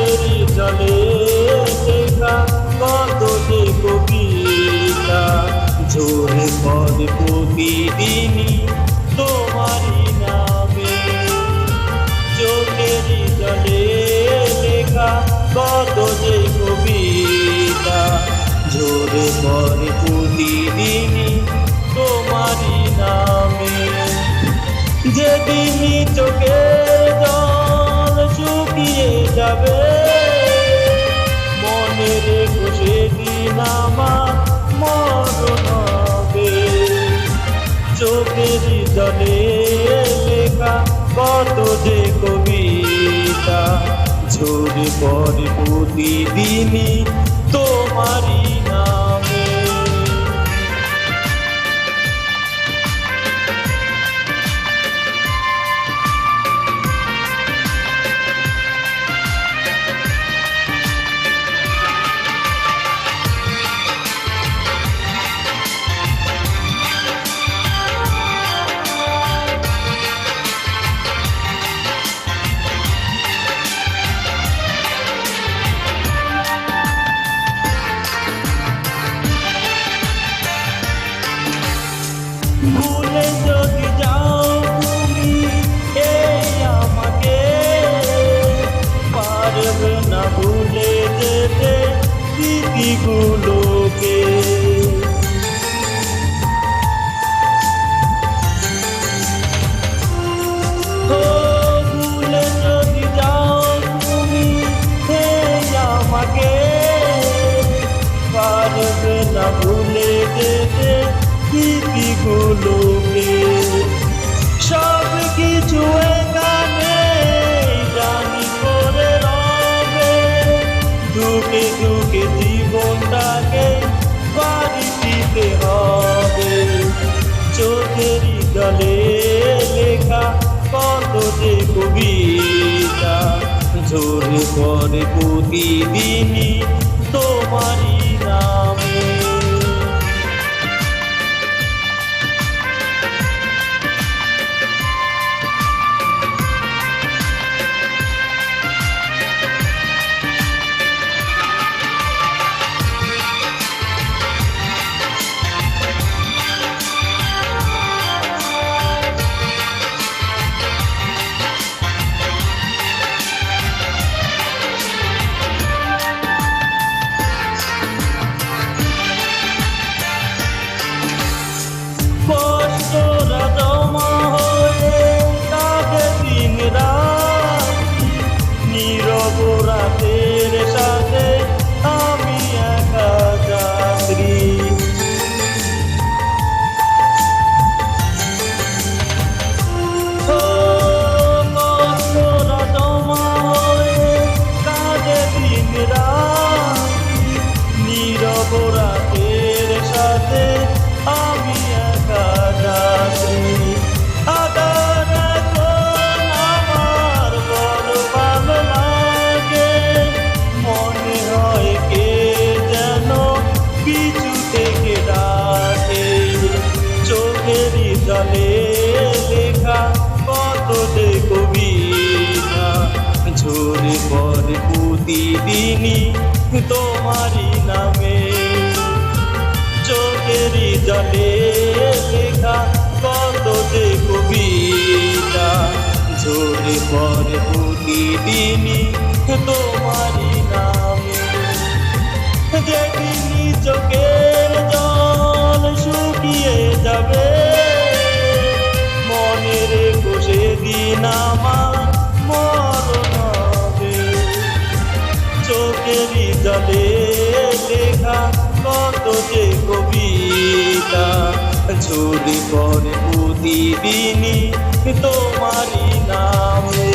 চোখেরই জলে লেখা কত যে কবিতা ঝরে পড়ে প্রতিদিনই তোমারই নামে। চোখেরই জলে লেখা কত যে কবিতা ঝরে পড়ে প্রতিদিনই তোমারই নামে। যেদিনই চোখের জল শুকিয়ে যাবে মনে রেখো সেদিন আমার মরণ হবে। চোখেরই জলে লেখা কত যে কবিতা ঝরে পড়ে প্রতিদিনই তোমারই নামে। ভুলে যদি যাও তুমি এই আমাকে পারবে না ভুলে যেতে স্মৃতিগুলোকে। ভুলে যদি যাও তুমি এই আমাকে পারবে না ভুলে যেতে স্মৃতিগুলোকে। সব কিছু এখানে জানি করে রবে দুঃখে দুঃখে জীবনটাকে বাড়ি দিতে হবে। চোখেরই জলে লেখা কত যে কবিতা ঝরে পড়ে প্রতিদিনই তোমারই নামে। কষ্টরা জমা হয়ে কাঁদে দিন রাত নীরব রাতের সাথে আমি একা যাত্রী। কষ্টরা জমা হয়ে কাঁদে দিন রাত নীরব রাতের সাথে আমি একা যাত্রী। আদার এখন আমার বড় ভালো লাগে মনে হয় কে যেন পিছু থেকে ডাকে। চোখেরই জলে লেখা কত যে কবিতা ঝরে পড়ে প্রতিদিনই তোমারই নামে। চোখেরই জলে লেখা কত যে কবিতা ঝরে পড়ে প্রতিদিনই তোমারই নামে। যেদিনই চোখের জল শুকিয়ে যাবে মনে রেখো সেদিন আমার মরণ হবে। চোখেরই জলে লেখা কত যে কবিতা ঝরে পড়ে প্রতিদিনই তোমারই নামে।